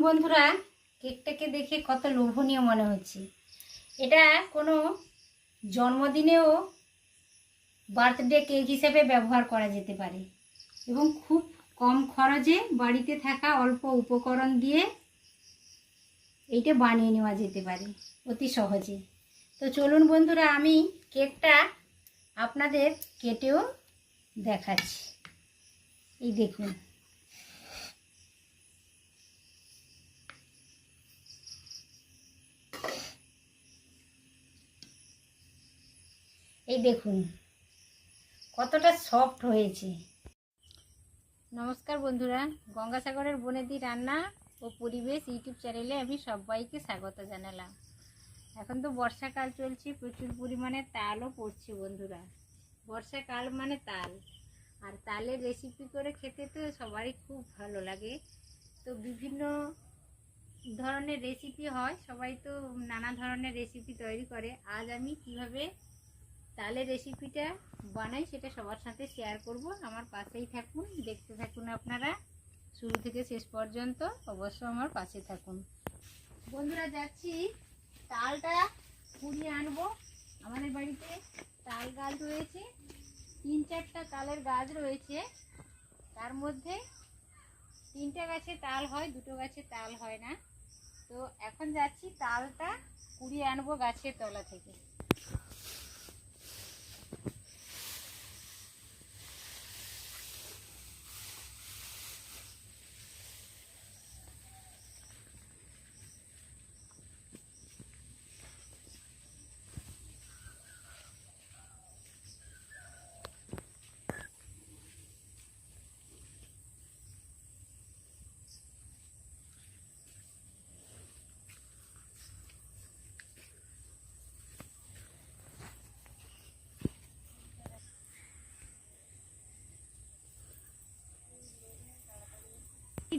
বন্ধুরা, কেকটাকে দেখে কত লোভনীয় মনে হচ্ছে। এটা কোনো জন্মদিনেও বার্থডে কেক হিসেবে ব্যবহার করা যেতে পারে এবং খুব কম খরচে বাড়িতে থাকা অল্প উপকরণ দিয়ে এইটা বানিয়ে নেওয়া যেতে পারে অতি সহজে। তো চলুন বন্ধুরা, আমি কেকটা আপনাদের কেটেও দেখাচ্ছি। এই দেখুন, এই দেখুন কতটা সফট হয়েছে। নমস্কার বন্ধুরা, গঙ্গাসাগরের বনেদি রান্না ও পরিবেশ ইউটিউব চ্যানেলে আমি সবাইকে স্বাগত জানালাম। এখন তো বর্ষাকাল চলছে, প্রচুর পরিমাণে তালও পড়ছে বন্ধুরা। বর্ষাকাল মানে তাল, আর তালের রেসিপি করে খেতে তো সবারই খুব ভালো লাগে। তো বিভিন্ন ধরনের রেসিপি হয়, সবাই তো নানা ধরনের রেসিপি তৈরি করে। আজ আমি কিভাবে তালের রেসিপিটা বানাই সেটা সবার সাথে শেয়ার করব। আমার পাশেই থাকুন, দেখতে থাকুন আপনারা শুরু থেকে শেষ পর্যন্ত। অবশ্য আমার পাশে থাকুন বন্ধুরা। যাচ্ছি তালটা কুড়িয়ে আনবো। আমাদের বাড়িতে তাল গাছ রয়েছে, 3-4টা তালের গাছ রয়েছে। তার মধ্যে 3টে গাছে তাল হয়, 2টো গাছে তাল হয় না। তো এখন যাচ্ছি তালটা কুড়িয়ে আনবো গাছের তলা থেকে।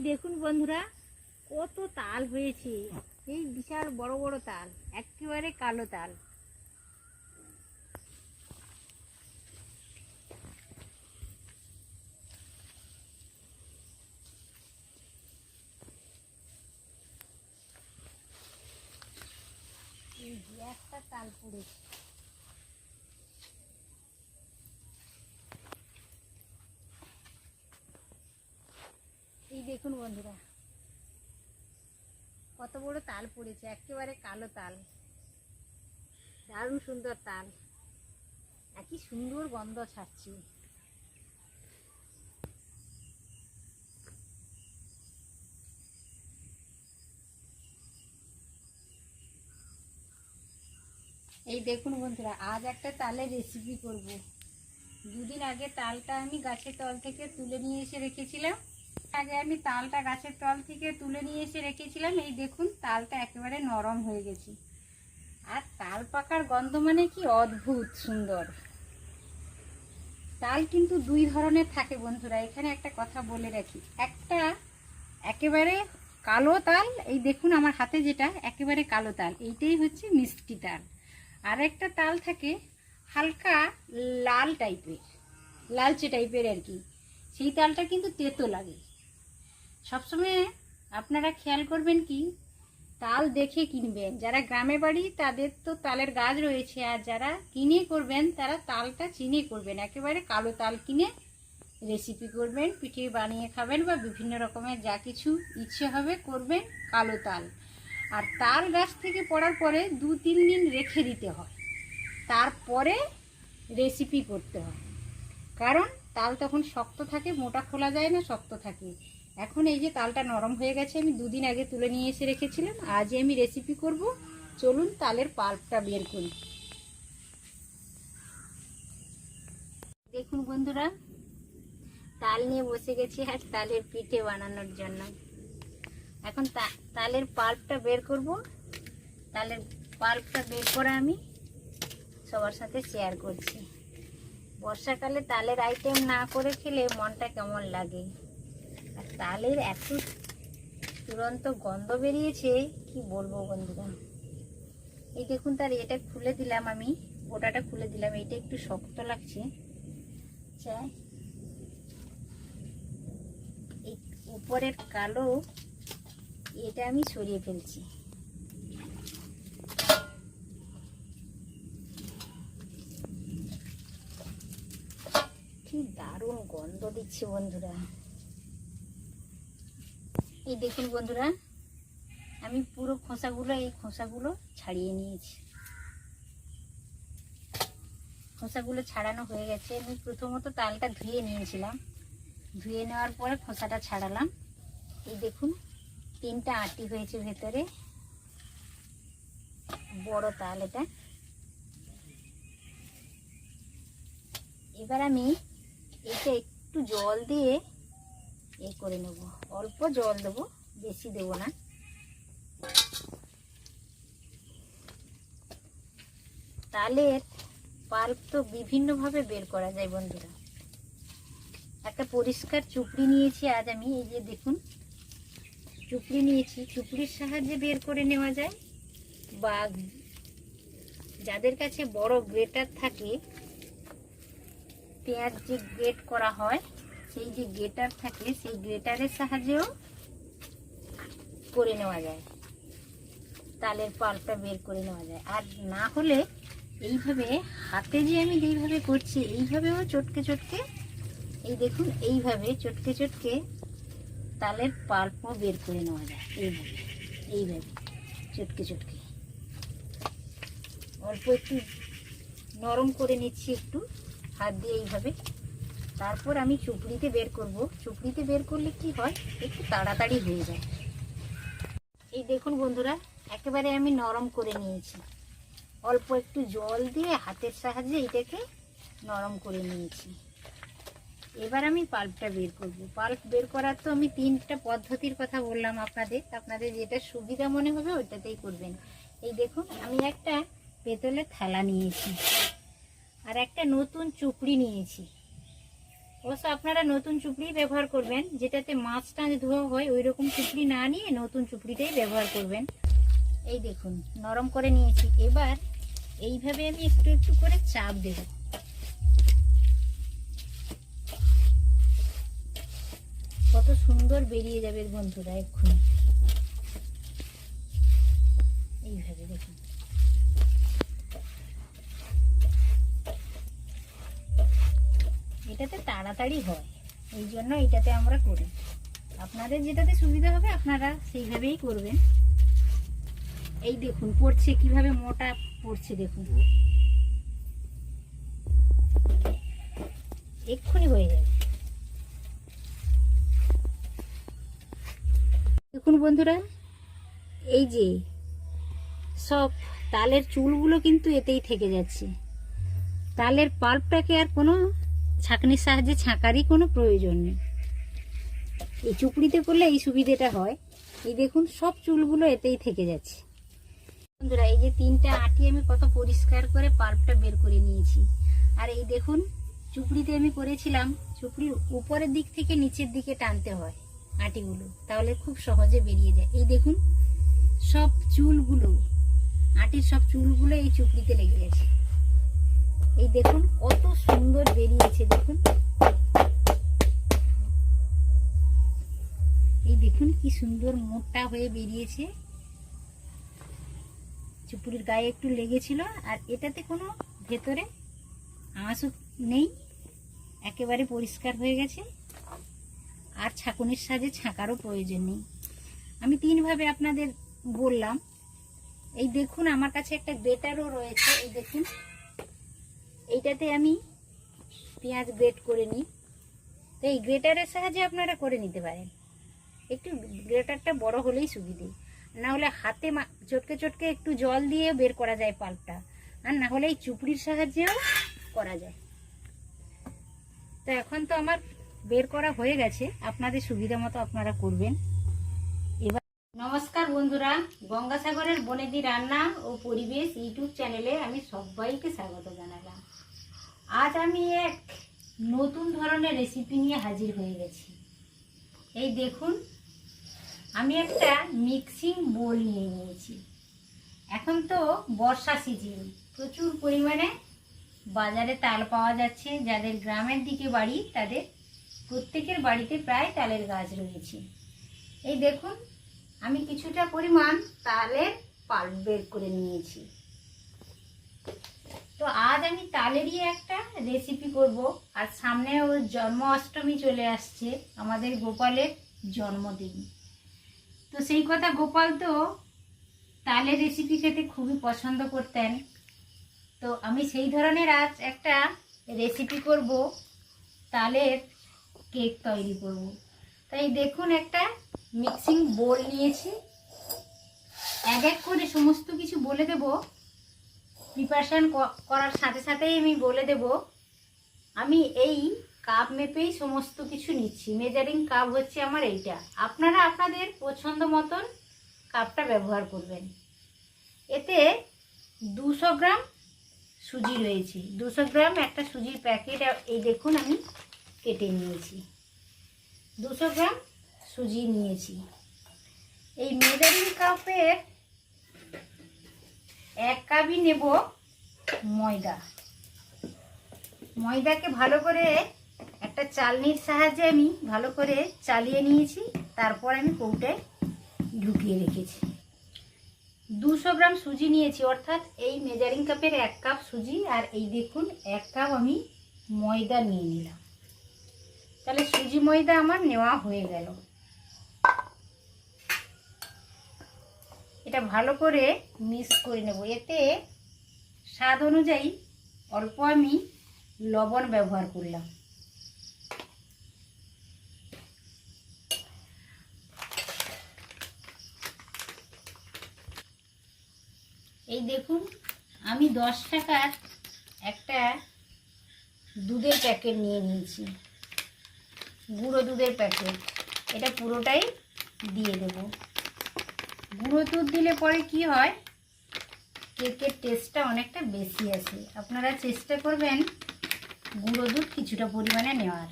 দেখুন বন্ধুরা, কত তাল হয়েছে। এই বিশাল বড় বড় তাল, একেবারে কালো তাল। এই একটা তাল পড়েছে। এই দেখুন বন্ধুরা, কত বড় তাল পড়েছে, একেবারে কালো তাল। দারুণ সুন্দর তাল, একই সুন্দর গন্ধ ছাড়ছে। এই দেখুন বন্ধুরা, আজ একটা তালের রেসিপি করব। দুদিন আগে তালটা আমি গাছের তল থেকে তুলে নিয়ে এসে রেখেছিলাম। এই দেখুন তালটা একেবারে নরম হয়ে গেছে। আর তাল পাকার গন্ধ মানে কি অদ্ভুত সুন্দর। তাল কিন্তু 2 ধরনের থাকে বন্ধুরা, এখানে একটা কথা বলে রাখি। একটা একেবারে কালো তাল, এই দেখুন আমার হাতে যেটা একেবারে কালো তাল, এইটাই হচ্ছে মিষ্টি তাল। আর একটা তাল থাকে হালকা লাল টাইপের, লালচে টাইপের আর কি, সেই তালটা কিন্তু তেতো লাগে। সবসময় আপনারা খেয়াল করবেন কি, তাল দেখে কিনবেন। যারা গ্রামে বাড়ি তাদের তো তালের গাছ রয়েছে, আর যারা কিনে করবেন তারা তালটা চিনে করবেন। একেবারে কালো তাল কিনে রেসিপি করবেন, পিঠে বানিয়ে খাবেন, বা বিভিন্ন রকমের যা কিছু ইচ্ছে হবে করবেন কালো তাল। আর তাল গাছ থেকে পড়ার পরে 2-3 দিন রেখে দিতে হয়, তারপরে রেসিপি করতে হয়। কারণ তাল তখন শক্ত থাকে, মোটা খোলা যায় না, শক্ত থাকে। এখন এই যে তালটা নরম হয়ে গেছে, আমি 2 দিন আগে তুলে নিয়ে এসে রেখেছিলাম। আজই আমি রেসিপি করব। চলুন তালের পাল্পটা বের করি। দেখুন বন্ধুরা, তাল নিয়ে বসে গেছি আর তালের পিঠে বানানোর জন্য। এখন তালের পাল্পটা বের করব। তালের পাল্পটা বের করে আমি সবার সাথে শেয়ার করছি। বর্ষাকালে তালের আইটেম না করে খেলে মনটা কেমন লাগে। আর তালের এত তুরন্ত গন্ধ বেরিয়েছে কি বলবো বন্ধুরা। এই দেখুন, তার এটা খুলে দিলাম, আমি গোটাটা খুলে দিলাম। এইটা একটু শক্ত লাগছে। এই উপরের কালো এটা আমি সরিয়ে ফেলছি। কি দারুণ গন্ধ দিচ্ছে বন্ধুরা। এই দেখুন বন্ধুরা, আমি পুরো এই খোসাগুলো ছাড়িয়ে নিয়েছি। খোসাগুলো ছাড়ানো হয়ে গেছে। আমি প্রথমত তালটা ধুয়ে নিয়েছিলাম, ধুয়ে নেওয়ার পরে খোসাটা ছাড়ালাম। এই দেখুন 3টা আটি হয়েছে ভেতরে, বড় তাল এটা। এবার আমি এটা একটু জল দিয়ে করে নেব। অল্প জল দেবো, বেশি দেবো না। তালের পাল্প তো বিভিন্নভাবে বের করা যায় বন্ধুরা। একটা পরিষ্কার চুপড়ি নিয়েছি আজ আমি। এই যে দেখুন চুপড়ি নিয়েছি, চুপড়ির সাহায্যে বের করে নেওয়া যায়, বা যাদের কাছে বড় গ্রেটার থাকে, পেঁয়াজ যে গ্রেট করা হয় সেই যে গ্রেটার থাকে, সেই গ্রেটারের সাহায্যেও করে নেওয়া যায়, তালের পাল্পটা বের করে নেওয়া যায়। আর না হলে এইভাবে হাতে যে আমি যেইভাবে করছি, এইভাবেও চটকে চটকে, এই দেখুন এইভাবে চটকে চটকে তালের পাল্পও বের করে নেওয়া যায়। এইভাবে চটকে চটকে অল্প একটু নরম করে নিচ্ছি একটু হাত দিয়ে এইভাবে। তারপর আমি চুপড়িতে বের করব। চুপড়িতে বের করলে কি হয়, একটু তাড়াতাড়ি হয়ে যায়। এই দেখুন বন্ধুরা, একেবারে আমি নরম করে নিয়েছি। অল্প একটু জল দিয়ে হাতের সাহায্যে এটাকে নরম করে নিয়েছি। এবার আমি পাল্পটা বের করব। পাল্প বের করার তো আমি 3টা পদ্ধতির কথা বললাম আপনাদের যেটা সুবিধা মনে হবে ওইটাতেই করবেন। এই দেখুন আমি একটা পেতলের থালা নিয়েছি, আর একটা নতুন চুপড়ি নিয়েছি। অবশ্য আপনারা নতুন চুপড়ি ব্যবহার করবেন, যেটাতে মাছ টাছ ধোয়া হয় ওই রকম চুপড়ি না নিয়ে নতুন চুপড়িটাই ব্যবহার করবেন। এই দেখুন নরম করে নিয়েছি। এবার এইভাবে আমি একটু একটু করে চাপ দেব। কত সুন্দর বেরিয়ে যাবে বন্ধুরা এক্ষুনি। এইভাবে দেখুন, এটাতে তাড়াতাড়ি হয়, এই জন্য এটাতে আমরা করি। আপনাদের যেটাতে সুবিধা হবে আপনারা সেইভাবেই করবেন। এই দেখুন পড়ছে কিভাবে মোটা পড়ছে, দেখুন এক্ষুনি হয়ে যাবে। দেখুন বন্ধুরা, এই যে সব তালের চুলগুলো কিন্তু এতেই থেকে যাচ্ছে। তালের পাল্পটাকে আর কোনো ছাঁকনির সাহায্যে ছাঁকারই কোনো প্রয়োজন নেই। এই চুপড়িতে করলে এই সুবিধাটা হয়। এই দেখুন সব চুলগুলো এতেই থেকে যাচ্ছে বন্ধুরা। এই যে 3টা আটি আমি কত পরিষ্কার করে পাল্পটা বের করে নিয়েছি। আর এই দেখুন চুপড়িতে আমি করেছিলাম, চুপড়ির উপরের দিক থেকে নিচের দিকে টানতে হয় আটিগুলো, তাহলে খুব সহজে বেরিয়ে যায়। এই দেখুন সব চুলগুলো, আটির সব চুলগুলো এই চুপড়িতে লেগে গেছে। এই দেখুন কত সুন্দর বেরিয়েছে, দেখুন এই দেখুন কি সুন্দর মোটা হয়ে বেরিয়েছে। চুপড়ির গায়ে একটু লেগেছিল, আর এটাতে কোনো ভেতরে আঁশও নেই, একেবারে পরিষ্কার হয়ে গেছে। আর ছাঁকুনির সাহায্যে ছাঁকারও প্রয়োজন নেই। আমি 3ভাবে আপনাদের বললাম। এই দেখুন আমার কাছে একটা গ্রেটারও রয়েছে। এই দেখুন এইটাতে আমি পেঁয়াজ গ্রেট করে নিই। তো এই গ্রেটারের সাহায্যে আপনারা করে নিতে পারেন। একটু গ্রেটারটা বড় হলেই সুবিধে, না হলে হাতে চটকে চটকে একটু জল দিয়ে বের করা যায় পাল্পটা, আর না হলে এই চুপড়ির সাহায্যেও করা যায়। তো এখন তো আমার বের করা হয়ে গেছে, আপনাদের সুবিধা মতো আপনারা করবেন। এবার নমস্কার বন্ধুরা, গঙ্গাসাগরের বনেদি রান্না ও পরিবেশ ইউটিউব চ্যানেলে আমি সবাইকে স্বাগত জানালাম। আজ আমি এক নতুন ধরনের রেসিপি নিয়ে হাজির হয়ে গেছি। এই দেখুন আমি একটা মিক্সিং বোল নিয়ে নিয়েছি। এখন তো বর্ষা সিজন, প্রচুর পরিমাণে বাজারে তাল পাওয়া যাচ্ছে। যাদের গ্রামের দিকে বাড়ি তাদের প্রত্যেকের বাড়িতে প্রায় তালের গাছ রয়েছে। এই দেখুন আমি কিছুটা পরিমাণ তালের পাল্প বের করে নিয়েছি। তো আজ আমি তালেরই একটা রেসিপি করব। আর সামনে ওর জন্মাষ্টমী চলে আসছে, আমাদের গোপালের জন্মদিন। তো সেই কথা, গোপাল তো তালের রেসিপি খেতে খুবই পছন্দ করতেন। তো আমি সেই ধরনের আজ একটা রেসিপি করব, তালের কেক তৈরি করব। তাই দেখুন, একটা মিক্সিং বোল নিয়েছি। এক এক করে সমস্ত কিছু বলে দেব। প্রিপারেশান করার সাথে সাথেই আমি বলে দেব, আমি এই কাপ মেপেই সমস্ত কিছু নিচ্ছি। মেজারিং কাপ হচ্ছে আমার এইটা। আপনারা আপনাদের পছন্দ মতন কাপটা ব্যবহার করবেন। এতে 200 গ্রাম সুজি রয়েছে। 200 গ্রাম একটা সুজির প্যাকেট এই দেখুন আমি কেটে নিয়েছি। 200 গ্রাম সুজি নিয়েছি। এই মেজারিং কাপের 1 কাপই নেব ময়দা। ময়দাকে ভালো করে একটা চালনির সাহায্যে আমি ভালো করে চালিয়ে নিয়েছি। তারপর আমি কৌটায় ঢুকিয়ে রেখেছি। 200 গ্রাম সুজি নিয়েছি, অর্থাৎ এই মেজারিং কাপের 1 কাপ সুজি। আর এই দেখুন 1 কাপ আমি ময়দা নিয়ে নিলাম। তাহলে সুজি ময়দা আমার নেওয়া হয়ে গেল। এটা ভালো করে মিক্স করে নেব। এতে স্বাদ অনুযায়ী অল্প আমি লবণ ব্যবহার করলাম। এই দেখুন, আমি 10 টাকার একটা দুধের প্যাকেট নিয়ে নিয়েছি, গুঁড়ো দুধের প্যাকেট। এটা পুরোটাই দিয়ে দেব। গুঁড়ো দুধ দিলে পরে কি হয়, কেকের টেস্টটা অনেকটা বেশি আসে। আপনারা চেষ্টা করবেন গুঁড়ো দুধ কিছুটা পরিমাণে নেওয়ার।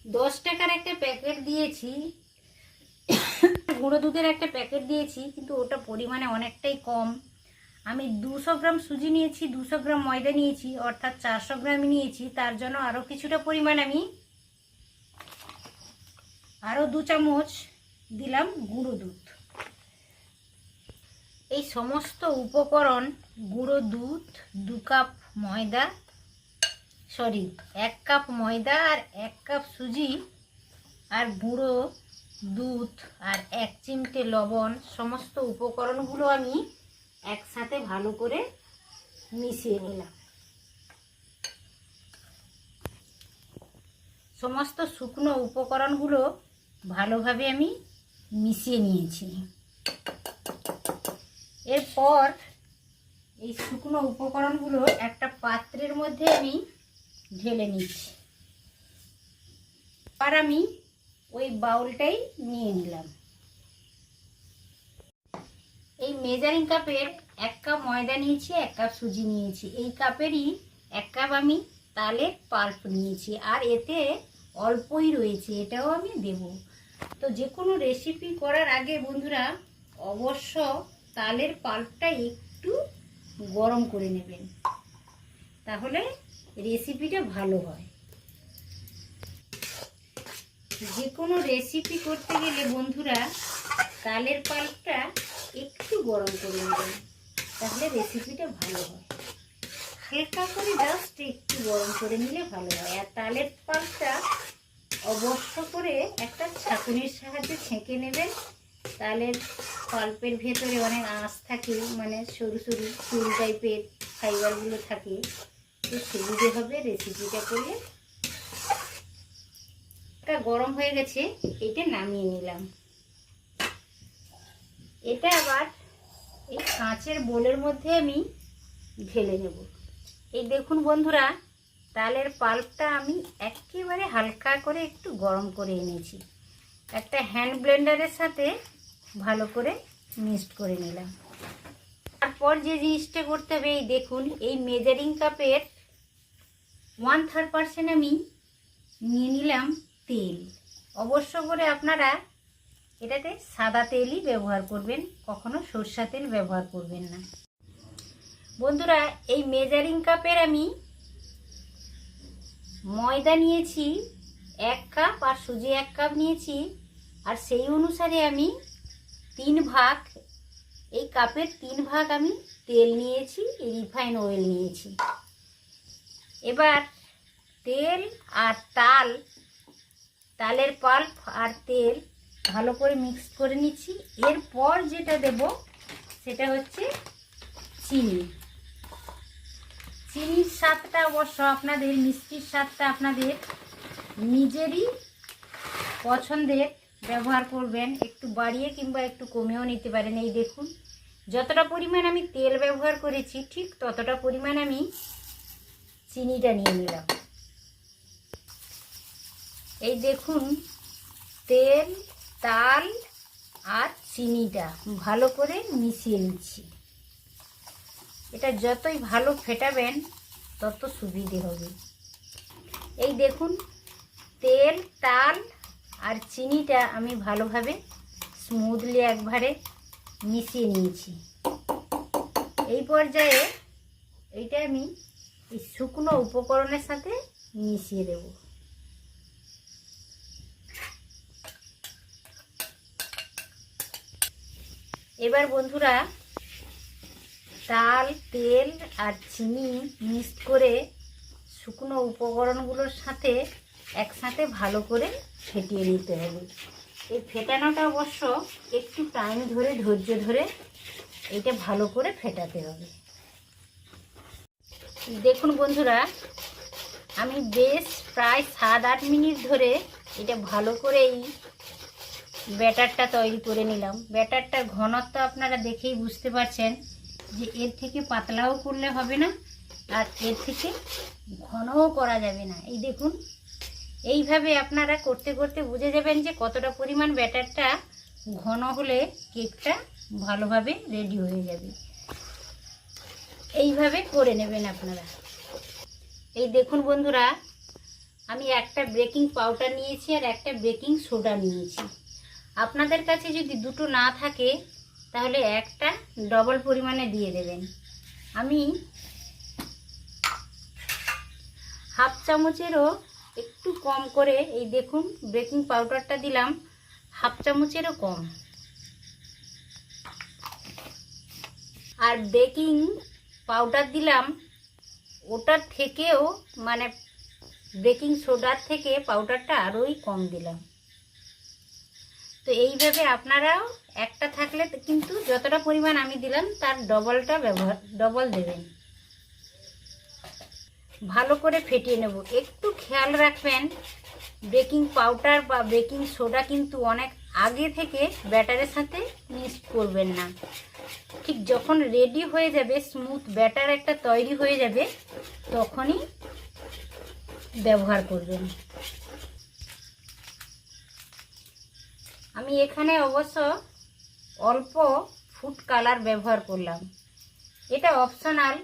10 টাকার একটা প্যাকেট দিয়েছি, গুঁড়ো দুধের একটা প্যাকেট দিয়েছি, কিন্তু ওটা পরিমাণে অনেকটাই কম। আমি 200 গ্রাম সুজি নিয়েছি, 200 গ্রাম ময়দা নিয়েছি, অর্থাৎ 400 গ্রামই নিয়েছি। তার জন্য আরও কিছুটা পরিমাণ আমি আরও 2 চামচ দিলাম গুঁড়ো দুধ। এই সমস্ত উপকরণ, গুঁড়ো দুধ, 2 কাপ ময়দা, 1 কাপ ময়দা আর 1 কাপ সুজি আর গুঁড়ো দুধ আর 1 চিমটে লবণ, সমস্ত উপকরণগুলো আমি একসাথে ভালো করে মিশিয়ে নিলাম। সমস্ত শুকনো উপকরণগুলো ভালোভাবে আমি মিশিয়ে নিয়েছি। এরপর এই শুকনো উপকরণগুলো একটা পাত্রের মধ্যে আমি ঢেলে নিচ্ছি। আর আমি ওই বাউলটাই নিয়ে নিলাম। এই মেজারিং কাপের 1 কাপ ময়দা নিয়েছি, 1 কাপ সুজি নিয়েছি। এই কাপেরই 1 কাপ আমি তালের পাল্প নিয়েছি। আর এতে অল্পই রয়েছে, এটাও আমি দেব। তো যে কোনো রেসিপি করার আগে বন্ধুরা অবশ্য তালের পাল্পটা একটু গরম করে নেবেন, তাহলে রেসিপিটা ভালো হয়। যে কোনো রেসিপি করতে গেলে বন্ধুরা তালের পাল্পটা একটু গরম করে নেবেন, তাহলে রেসিপিটা ভালো হয়। হালকা করে জাস্ট একটু গরম করে নিলে ভালো হয়। আর তালের পাল্পটা অবশ্য করে একটা ছাঁকুনির সাহায্যে ছেঁকে নেবেন। তালের পাল্পের ভেতরে অনেক আঁশ থাকে, মানে সরু সরু চুল টাইপের ফাইবারগুলো থাকে। তো সুবিধে হবে রেসিপিটা করলে। এটা গরম হয়ে গেছে, এটা নামিয়ে নিলাম। এটা আবার এই কাঁচের বোলের মধ্যে আমি ঢেলে নেব। এই দেখুন বন্ধুরা, তালের পাল্পটা আমি একেবারে হালকা করে একটু গরম করে এনেছি। একটা হ্যান্ড ব্লেন্ডারের সাথে ভালো করে মিক্সড করে নিলাম। তারপর যে জিনিসটা করতে হবে, এই দেখুন, এই মেজারিং কাপের 1/3% আমি নিয়ে নিলাম তেল। অবশ্য করে আপনারা এটাতে সাদা তেলই ব্যবহার করবেন, কখনো সরষা তেল ব্যবহার করবেন না। বন্ধুরা, এই মেজারিং কাপের আমি ময়দা নিয়েছি 1 কাপ আর সুজি 1 কাপ নিয়েছি আর সেই অনুসারে আমি 3 ভাগ, এই কাপের 3 ভাগ আমি তেল নিয়েছি, রিফাইন অয়েল নিয়েছি। এবার তেল আর তালের পাল্প আর তেল ভালো করে মিক্স করে নিচ্ছি। এরপর যেটা দেব সেটা হচ্ছে চিনির স্বাদটা অবশ্য আপনাদের, মিষ্টির স্বাদটা আপনাদের নিজেরই পছন্দের ব্যবহার করবেন, একটু বাড়িয়ে কিংবা একটু কমেও নিতে পারেন। এই দেখুন যতটা পরিমাণ আমি তেল ব্যবহার করেছি ঠিক ততটা পরিমাণ আমি চিনিটা নিয়ে নিলাম। এই দেখুন তেল, তাল আর চিনিটা ভালো করে মিশিয়ে নিচ্ছি। এটা যতই ভালো ফেটাবেন তত সুবিধে হবে। এই দেখুন তেল, তাল আর চিনিটা আমি ভালোভাবে স্মুথলি একবারে মিশিয়ে নিয়েছি। এই পর্যায়ে এইটা আমি এই শুকনো উপকরণের সাথে মিশিয়ে দেব। এবার বন্ধুরা তাল, তেল আর চিনি মিক্স করে শুকনো উপকরণগুলোর সাথে একসাথে ভালো করে ফেটিয়ে নিতে হবে। এই ফেটানোটা অবশ্য একটু টাইম ধরে, ধৈর্য ধরে এটা ভালো করে ফেটাতে হবে। দেখুন বন্ধুরা আমি বেশ প্রায় 7-8 মিনিট ধরে এটা ভালো করে এই ব্যাটারটা তৈরি করে নিলাম। ব্যাটারটার ঘনত্ব আপনারা দেখেই বুঝতে পারছেন যে এর থেকে পাতলাও করলে হবে না আর এর থেকে ঘনও করা যাবে না। এই দেখুন এইভাবে আপনারা করতে করতে বুঝে যাবেন যে কতটা পরিমাণ ব্যাটারটা ঘন হলে কেকটা ভালোভাবে রেডি হয়ে যাবে। এইভাবে করে নেবেন আপনারা। এই দেখুন বন্ধুরা আমি একটা বেকিং পাউডার নিয়েছি আর একটা বেকিং সোডা নিয়েছি। আপনাদের কাছে যদি দুটো না থাকে তাহলে একটা ডবল পরিমাণে দিয়ে দেবেন। আমি হাফ চামচেরও একটু কম করে এই দেখুন বেকিং পাউডারটা দিলাম, হাফ চামচেরও কম। আর বেকিং পাউডার দিলাম ওটার থেকেও, মানে বেকিং সোডার থেকে পাউডারটা আরোই কম দিলাম। তো এইভাবে আপনারাও একটা থাকলে কিন্তু যতটা পরিমাণ আমি দিলাম তার ডবল দেবেন। ভালো করে ফেটিয়ে নেব। একটু খেয়াল রাখবেন বেকিং পাউডার বা বেকিং সোডা কিন্তু অনেক আগে থেকে ব্যাটারের সাথে মিক্স করবেন না। ঠিক যখন রেডি হয়ে যাবে, স্মুথ ব্যাটার একটা তৈরি হয়ে যাবে, তখনই ব্যবহার করবেন। আমি এখানে অবশ্য অল্প ফুড কালার ব্যবহার করলাম। এটা অপশনাল,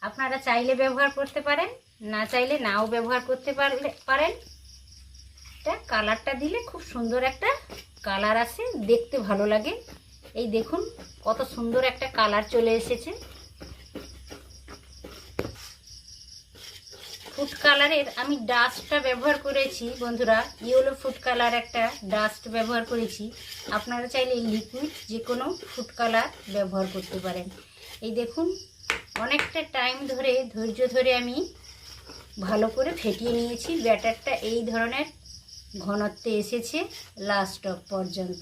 আপনারা চাইলে ব্যবহার করতে পারেন, না চাইলে নাও ব্যবহার করতে পারেন। এটা কালারটা দিলে খুব সুন্দর একটা কালার আসে, দেখতে ভালো লাগে। এই দেখুন কত সুন্দর একটা কালার চলে এসেছে। ফুড কালারের আমি ডাস্টটা ব্যবহার করেছি বন্ধুরা, ইয়েলো ফুড কালার একটা ডাস্ট ব্যবহার করেছি। আপনারা চাইলে লিকুইড যে কোনো ফুড কালার ব্যবহার করতে পারেন। এই দেখুন অনেকটা টাইম ধরে, ধৈর্য ধরে আমি ভালো করে ফেটিয়ে নিয়েছি। ব্যাটারটা এই ধরনের ঘনত্বে এসেছে লাস্ট পর্যন্ত।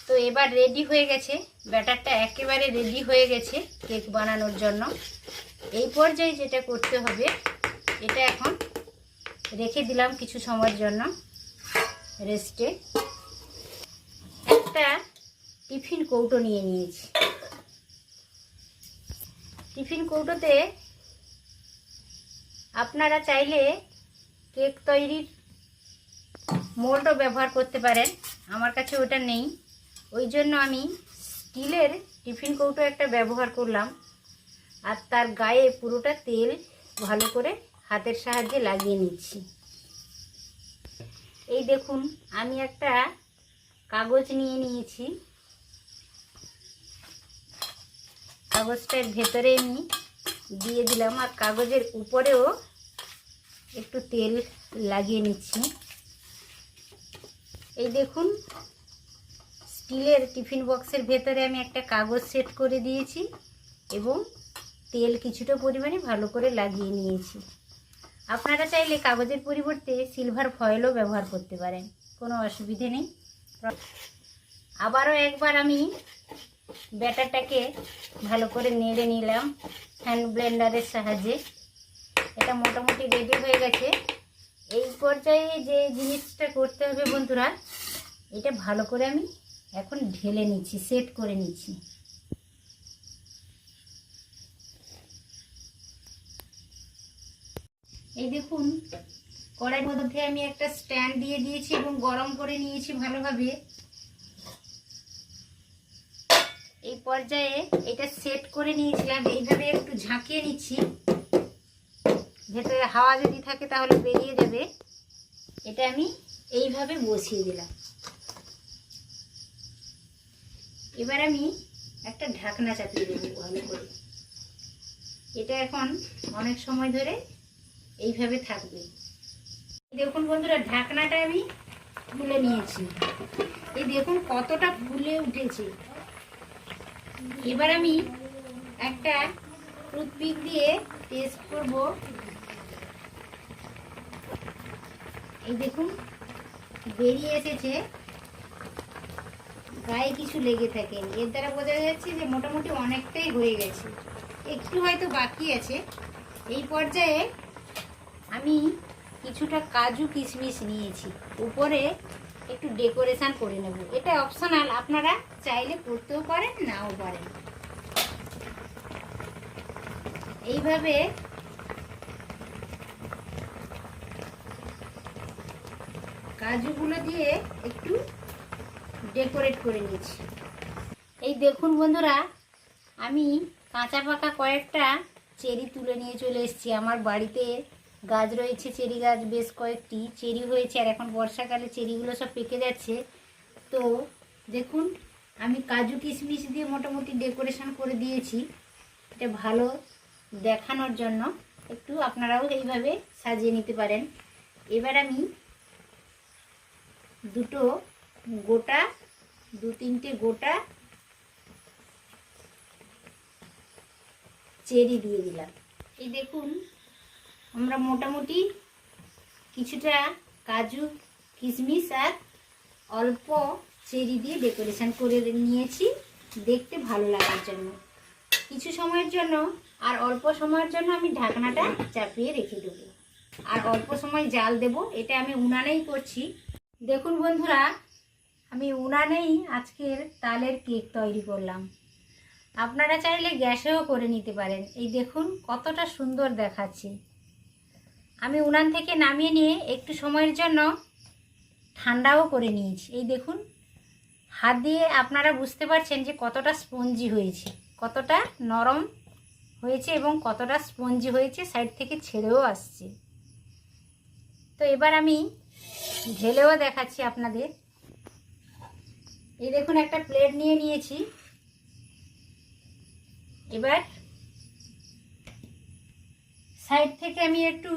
তো এবার রেডি হয়ে গেছে, ব্যাটারটা একেবারে রেডি হয়ে গেছে কেক বানানোর জন্য। এই পর্যায়ে যেটা করতে হবে, এটা এখন রেখে দিলাম কিছু সময়ের জন্য রেস্টে। একটা টিফিন কৌটো নিয়ে নিয়েছি। টিফিন কৌটোতে আপনারা চাইলে কেক তৈরির মোল্ডও ব্যবহার করতে পারেন। আমার কাছে ওটা নেই, ওই জন্য আমি স্টিলের টিফিন কৌটো একটা ব্যবহার করলাম। আর তার গায়ে পুরোটা তেল ভালো করে হাতের সাহায্যে লাগিয়ে নিচ্ছি। এই দেখুন আমি একটা কাগজ নিয়ে নিয়েছি। কাগজটার ভেতরে আমি দিয়ে দিলাম আর কাগজের উপরেও একটু তেল লাগিয়ে নিচ্ছি। এই দেখুন স্টিলের টিফিন বক্সের ভেতরে আমি একটা কাগজ সেট করে দিয়েছি এবং তেল কিছুটা পরিমাণে ভালো করে লাগিয়ে নিয়েছি। আপনারা চাইলে কাগজের পরিবর্তে সিলভার ফয়েলও ব্যবহার করতে পারেন, কোনো অসুবিধে নেই। আবারও একবার আমি ব্যাটারটাকে ভালো করে নেড়ে নিলাম হ্যান্ড ব্লেন্ডারের সাহায্যে। এটা মোটামুটি রেডি হয়ে গেছে। এই পর্যায়ে যে জিনিসটা করতে হবে বন্ধুরা, এটা ভালো করে আমি এখন ঢেলে নিচ্ছি, সেট করে নিচ্ছি। এই দেখুন কড়াইয়ের মধ্যে আমি একটা স্ট্যান্ড দিয়ে দিয়েছি এবং গরম করে নিয়েছি ভালোভাবে। এই পর্যায়ে এটা সেট করে নিয়েছিলাম, এইভাবে একটু ঝাঁকিয়ে নিচ্ছি, ভেতরে হাওয়া যদি থাকে তাহলে বেরিয়ে যাবে। এটা আমি এইভাবে বসিয়ে দিলাম। এবার আমি একটা ঢাকনা চাপিয়ে দেবো ভালো করে। এটা এখন অনেক সময় ধরে এইভাবে থাকবে। দেখুন বন্ধুরা, ঢাকনাটা আমি খুলে নিয়েছি। এই দেখুন কতটা ফুলে উঠেছে। এবার আমি একটা টুথপিক দিয়ে টেস্ট করব। এই দেখুন বেরিয়ে এসেছে, গায়ে কিছু লেগে থাকেনি। এর দ্বারা বোঝা যাচ্ছে যে মোটামুটি অনেকটাই হয়ে গেছে, একটু হয়তো বাকি আছে। এই পর্যায়ে আমি কিছুটা কাজু কিশমিশ নিয়েছি, উপরে একটু ডেকোরেশন করে নেব। এটা অপশনাল, আপনারা চাইলে করতেও পারেন নাও পারেন। এইভাবে কাজুগুলো দিয়ে একটু ডেকোরেট করে নিয়েছি। এই দেখুন বন্ধুরা, আমি কাঁচা পাকা কয়েকটা চেরি তুলে নিয়ে চলে এসেছি। আমার বাড়িতে গাছ রয়েছে, চেরি গাছ বেশ কয়েকটি, চেরি হয়েছে। আর এখন বর্ষাকালে চেরিগুলো সব পেকে যাচ্ছে। তো দেখুন আমি কাজু কিশমিশ দিয়ে মোটামুটি ডেকোরেশন করে দিয়েছি, এটা ভালো দেখানোর জন্য। একটু আপনারাও এইভাবে সাজিয়ে নিতে পারেন। এবার আমি দু তিনটে গোটা চেরি দিয়ে দিলাম। এই দেখুন আমরা মোটামুটি কিছুটা কাজু কিশমিশ আর অল্প চেরি দিয়ে ডেকোরেশন করে নিয়েছি, দেখতে ভালো লাগার জন্য। কিছু সময়ের জন্য আর অল্প সময়ের জন্য আমি ঢাকনাটা চাপিয়ে রেখে দেবো, আর অল্প সময় জাল দেব। এটা আমি উনানেই করছি। দেখুন বন্ধুরা, আমি উনানেই আজকের তালের কেক তৈরি করলাম। আপনারা চাইলে গ্যাসেও করে নিতে পারেন। এই দেখুন কতটা সুন্দর দেখাচ্ছে। আমি উনান থেকে নামিয়ে নিয়ে একটু সময়ের জন্য ঠান্ডাও করে নিয়েছি। এই দেখুন হাত দিয়ে আপনারা বুঝতে পারছেন যে কতটা স্পঞ্জি হয়েছে, কতটা নরম হয়েছে এবং কতটা স্পঞ্জি হয়েছে, সাইড থেকে ছেড়েও আসছে। তো এবার আমি ঢেলেও দেখাচ্ছি আপনাদের। এই দেখুন একটা প্লেট নিয়ে নিয়েছি। এবার সাইড থেকে আমি একটু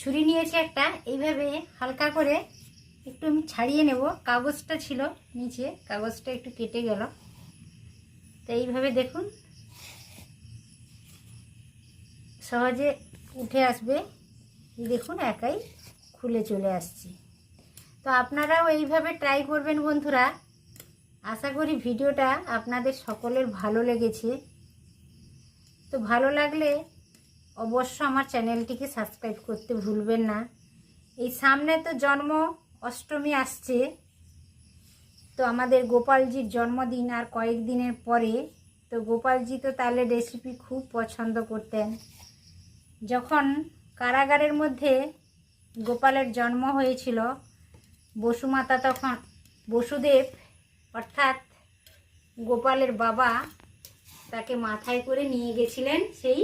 ছুরি নিয়েছি একটা, এইভাবে হালকা করে একটু আমি ছাড়িয়ে নেব। কাগজটা ছিল নিচে, কাগজটা একটু কেটে গেল। তো এইভাবে দেখুন সহজে উঠে আসবে। এই দেখুন একাই খুলে চলে আসছে। তো আপনারাও এইভাবে ট্রাই করবেন বন্ধুরা। আশা করি ভিডিওটা আপনাদের সকলের ভালো লেগেছে। তো ভালো লাগলে অবশ্য আমার চ্যানেলটিকে সাবস্ক্রাইব করতে ভুলবেন না। এই সামনে তো জন্ম অষ্টমী আসছে, তো আমাদের গোপালজির জন্মদিন আর কয়েকদিনের পরে। তো গোপালজি তো তালের রেসিপি খুব পছন্দ করতেন। যখন কারাগারের মধ্যে গোপালের জন্ম হয়েছিল, বসুমাতা তখন বসুদেব অর্থাৎ গোপালের বাবা তাকে মাথায় করে নিয়ে গেছিলেন সেই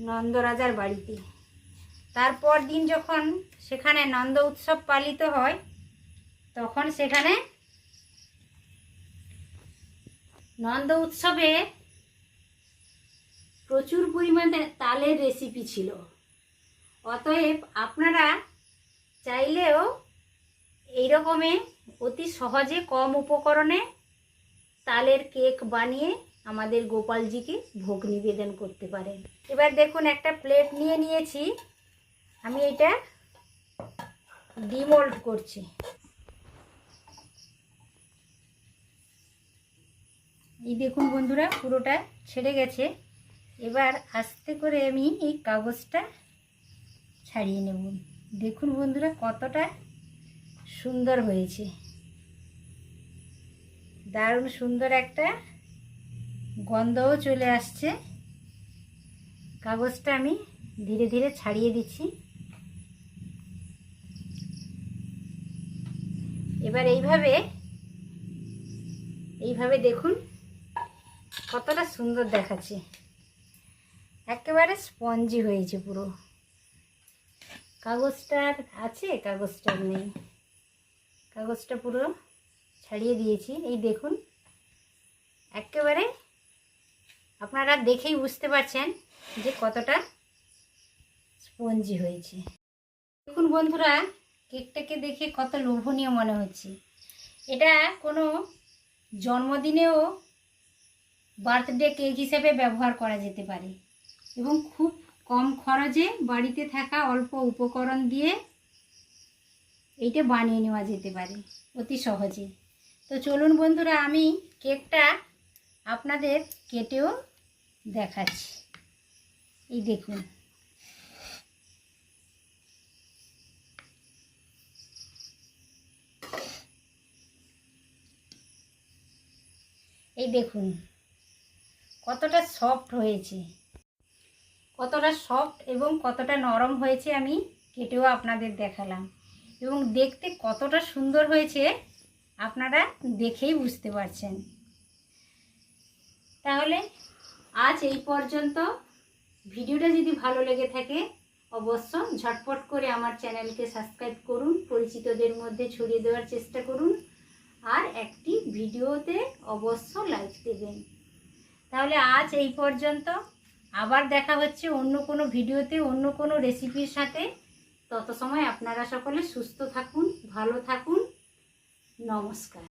নন্দরাজার বাড়িতে। তারপর দিন যখন সেখানে নন্দ উৎসব পালিত হয়, তখন সেখানে নন্দ উৎসবে প্রচুর পরিমাণে তালের রেসিপি ছিল। অতএব আপনারা চাইলেও এই রকমে অতি সহজে কম উপকরণে তালের কেক বানিয়ে আমাদের গোপালজিকে ভোগ নিবেদন করতে পারেন। এবার দেখুন একটা প্লেট নিয়ে নিয়েছি, আমি এটা ডিমোল্ড করছি। এই দেখুন বন্ধুরা, পুরোটা ছেড়ে গেছে। এবার আস্তে করে আমি এই কাগজটা ছাড়িয়ে নেব। দেখুন বন্ধুরা কতটা সুন্দর হয়েছে, দারুণ সুন্দর একটা গন্ধও চলে আসছে। কাগজটা আমি ধীরে ধীরে ছাড়িয়ে দিচ্ছি। এবার এইভাবে দেখুন কতটা সুন্দর দেখাচ্ছে, একেবারে স্পঞ্জি হয়েছে পুরো। কাগজটার আছে, কাগজটার নেই, কাগজটা পুরো ছাড়িয়ে দিয়েছি। এই দেখুন একেবারে আপনারা দেখেই বুঝতে পারছেন যে কতটা স্পঞ্জি হয়েছে। দেখুন বন্ধুরা, কেকটাকে দেখে কত লোভনীয় মনে হচ্ছে। এটা কোনো জন্মদিনেও বার্থডে কেক হিসেবে ব্যবহার করা যেতে পারে এবং খুব কম খরচে বাড়িতে থাকা অল্প উপকরণ দিয়ে এইটা বানিয়ে নেওয়া যেতে পারে অতি সহজে। তো চলুন বন্ধুরা, আমি কেকটা আপনাদের কেটেও দেখাচ্ছি। এই দেখুন, এই দেখুন কতটা সফট হয়েছে, কতটা সফট এবং কতটা নরম হয়েছে আমি কেটেও আপনাদের দেখালাম। এবং দেখতে কতটা সুন্দর হয়েছে আপনারা দেখেই বুঝতে পারছেন। তাহলে আজ এই পর্যন্ত। ভিডিওটা যদি ভালো লেগে থাকে অবশ্য ঝটপট করে আমার চ্যানেলকে সাবস্ক্রাইব করুন, পরিচিতদের মধ্যে ছড়িয়ে দেওয়ার চেষ্টা করুন, আর একটি ভিডিওতে অবশ্য লাইক দেবেন। তাহলে আজ এই পর্যন্ত, আবার দেখা হচ্ছে অন্য কোনো ভিডিওতে অন্য কোনো রেসিপির সাথে। তত সময় আপনারা সকলে সুস্থ থাকুন, ভালো থাকুন। নমস্কার।